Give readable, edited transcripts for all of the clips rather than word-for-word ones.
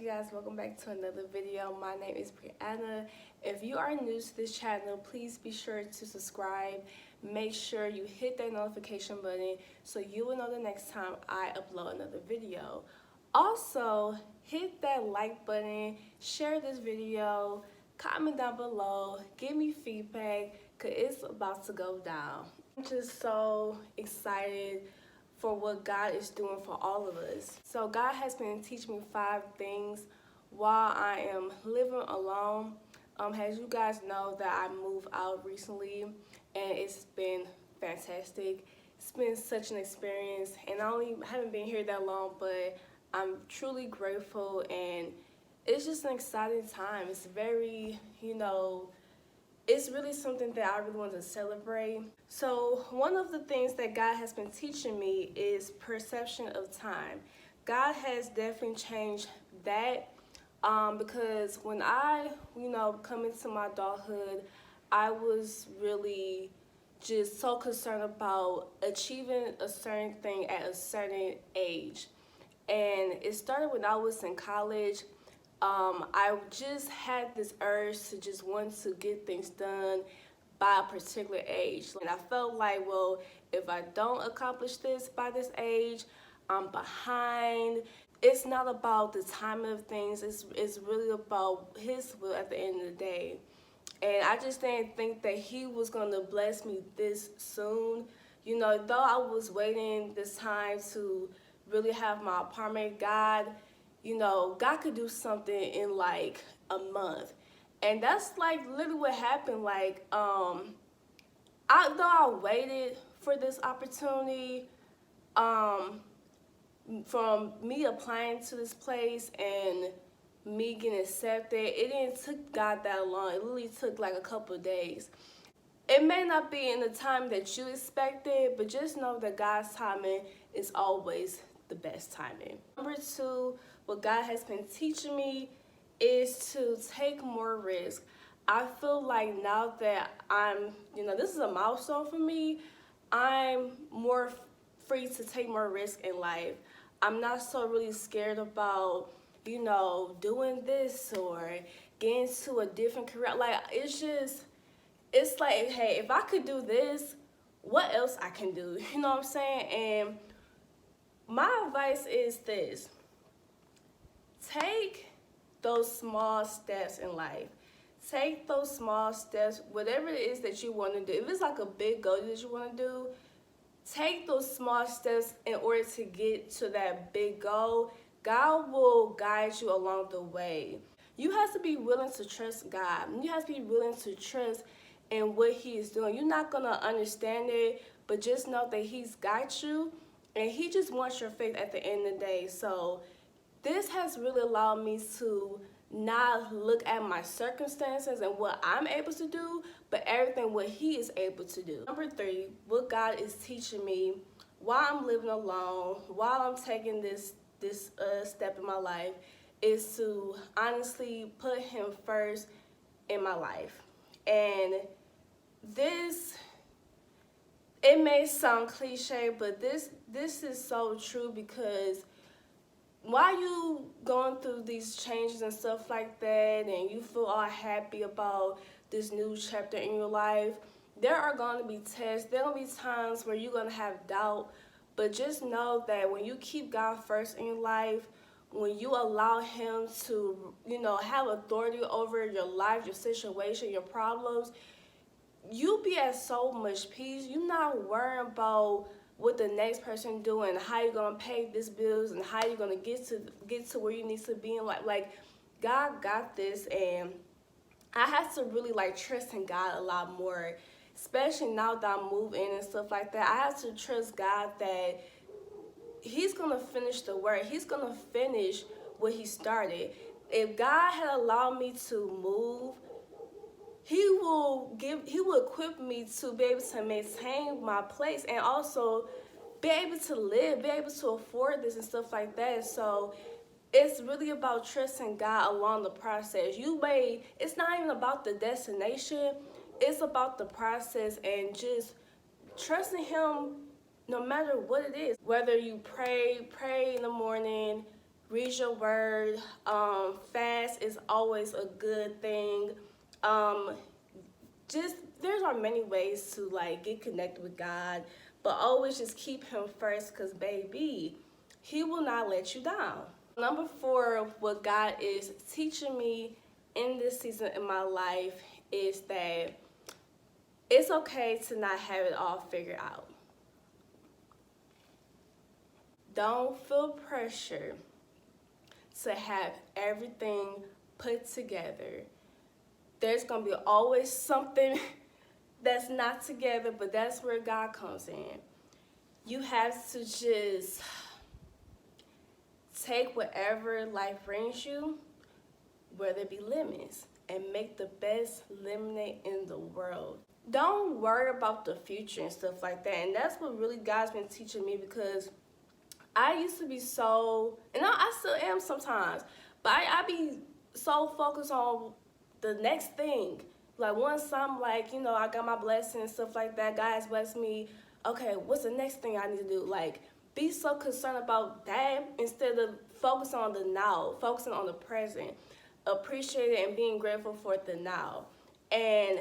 you guys, welcome back to another video. My name is Brianna. If you are new to this channel, please be sure to subscribe. Make sure you hit that notification button so you will know the next time I upload another video. Also, hit that like button, share this video, comment down below, give me feedback because it's about to go down. I'm just so excited for what God is doing for all of us. So God has been teaching me 5 things while I am living alone. As you guys know that I moved out recently and it's been fantastic. It's been such an experience and I haven't been here that long, but I'm truly grateful and it's just an exciting time. It's very, it's really something that I really want to celebrate. So one of the things that God has been teaching me is perception of time. God has definitely changed that because when I, come into my adulthood, I was really just so concerned about achieving a certain thing at a certain age. And it started when I was in college. I just had this urge to just want to get things done by a particular age. And I felt like, well, if I don't accomplish this by this age, I'm behind. It's not about the timing of things. It's really about His will at the end of the day. And I just didn't think that He was going to bless me this soon. Though I was waiting this time to really have my apartment, God could do something in like a month. And that's like literally what happened. Like, though I waited for this opportunity, from me applying to this place and me getting accepted, it didn't take God that long. It literally took like a couple of days. It may not be in the time that you expected, but just know that God's timing is always the best timing. Number 2, what God has been teaching me is to take more risk. I feel like now that I'm, this is a milestone for me, I'm more free to take more risk in life. I'm not so really scared about, doing this or getting to a different career. Like, it's like, hey, if I could do this, what else I can do? You know what I'm saying? And my advice is this: take those small steps in life. Take those small steps, whatever it is that you want to do. If it's like a big goal that you want to do, take those small steps in order to get to that big goal. God will guide you along the way. You have to be willing to trust God. You have to be willing to trust in what He is doing. You're not going to understand it, but just know that He's got you and He just wants your faith at the end of the day. So this has really allowed me to not look at my circumstances and what I'm able to do, but everything what He is able to do. Number 3, what God is teaching me while I'm living alone, while I'm taking this step in my life, is to honestly put Him first in my life. And this, it may sound cliche, but this is so true, because while you going through these changes and stuff like that and you feel all happy about this new chapter in your life, there are going to be tests. There are going to be times where you're going to have doubt, but just know that when you keep God first in your life, when you allow Him to, have authority over your life, your situation, your problems, you'll be at so much peace. You're not worrying about what the next person doing, how you're gonna pay this bills, and how you're gonna get to where you need to be in life. Like, God got this, and I have to really trust in God a lot more, especially now that I'm moving and stuff like that. I have to trust God that He's gonna finish the work. He's gonna finish what He started. If God had allowed me to move, He will equip me to be able to maintain my place and also be able to live, be able to afford this and stuff like that. So it's really about trusting God along the process. It's not even about the destination, it's about the process and just trusting Him no matter what it is. Whether you pray in the morning, read your word. Fast is always a good thing. Um, just there are many ways to like get connected with God, but always just keep Him first, cause baby, He will not let you down. Number 4, what God is teaching me in this season in my life is that it's okay to not have it all figured out. Don't feel pressure to have everything put together. There's gonna be always something that's not together, but that's where God comes in. You have to just take whatever life brings you, whether it be lemons, and make the best lemonade in the world. Don't worry about the future and stuff like that. And that's what really God's been teaching me, because I used to be so, and I still am sometimes, but I be so focused on the next thing. Like once I'm like, I got my blessing and stuff like that, God has blessed me. Okay, what's the next thing I need to do? Like, be so concerned about that instead of focusing on the now, focusing on the present, appreciating and being grateful for the now. And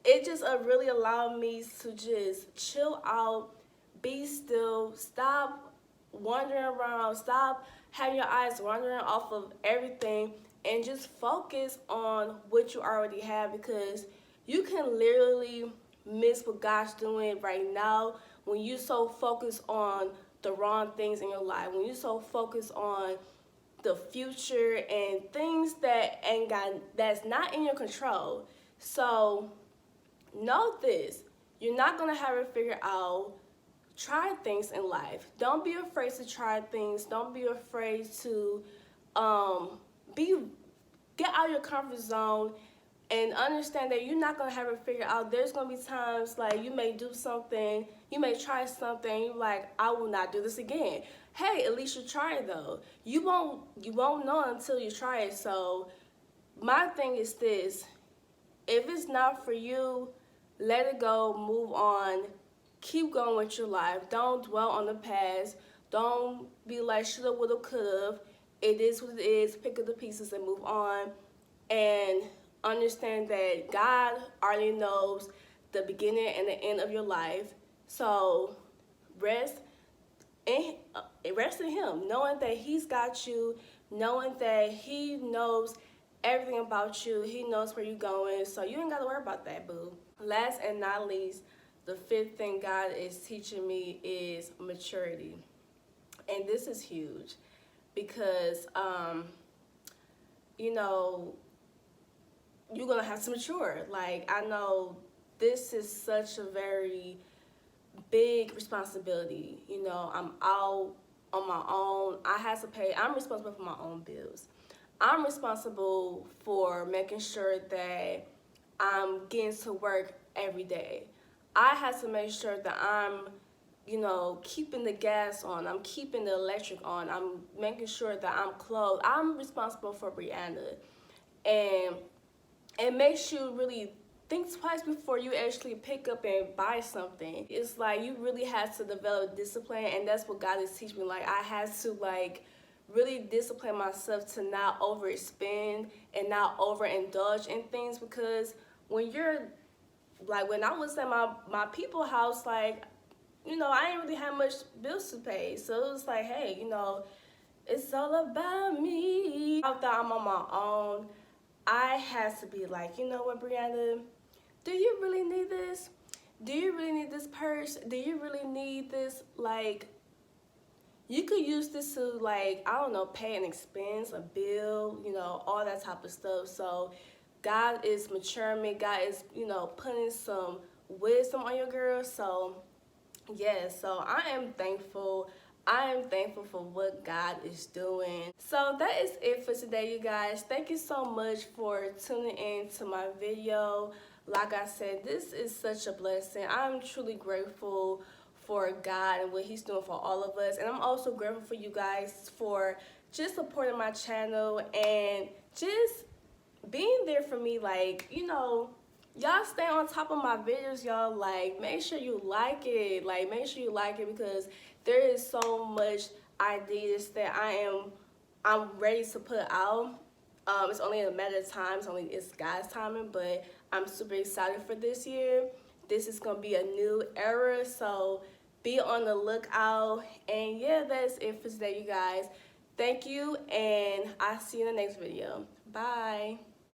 it just really allowed me to just chill out, be still, stop wandering around, stop having your eyes wandering off of everything, and just focus on what you already have, because you can literally miss what God's doing right now when you so focused on the wrong things in your life, when you so focused on the future and things that ain't got, that's not in your control. So know this, you're not gonna have it figured out. Try things in life. Don't be afraid to try things. Don't be afraid to get out of your comfort zone, and understand that you're not gonna have it figured out. There's gonna be times like you may do something, you may try something, you're like, I will not do this again. Hey, at least you try it though. You won't know until you try it. So my thing is this: if it's not for you, let it go, move on, keep going with your life. Don't dwell on the past. Don't be like shoulda, woulda, coulda. It is what it is. Pick up the pieces and move on. And understand that God already knows the beginning and the end of your life. So rest in Him, knowing that He's got you, knowing that He knows everything about you. He knows where you're going. So you ain't got to worry about that, boo. Last and not least, the 5th thing God is teaching me is maturity. And this is huge because, you're going to have to mature. Like, I know this is such a very big responsibility. I'm out on my own. I'm responsible for my own bills. I'm responsible for making sure that I'm getting to work every day. I have to make sure that I'm, keeping the gas on. I'm keeping the electric on. I'm making sure that I'm clothed. I'm responsible for Brianna. And it makes you really think twice before you actually pick up and buy something. It's like you really have to develop discipline, and that's what God is teaching me. Like, I had to, really discipline myself to not overspend and not overindulge in things, because when you're, when I was at my people house, I didn't really have much bills to pay. So it was like, hey, it's all about me. Now that I'm on my own, I had to be like, you know what, Brianna, do you really need this? Do you really need this purse? Do you really need this? You could use this to, pay an expense, a bill, all that type of stuff. So God is maturing me. God is, putting some wisdom on your girl. So, so I am thankful. I am thankful for what God is doing. So that is it for today, you guys. Thank you so much for tuning in to my video. Like I said, this is such a blessing. I'm truly grateful for God and what He's doing for all of us. And I'm also grateful for you guys for just supporting my channel and just being there for me. Y'all stay on top of my videos, y'all. Make sure you like it. Make sure you like it, because there is so much ideas that I am I'm ready to put out. It's only a matter of time. It's God's timing, but I'm super excited for this year. This is gonna be a new era, so be on the lookout. And yeah, that's it for today, you guys. Thank you, and I'll see you in the next video. Bye.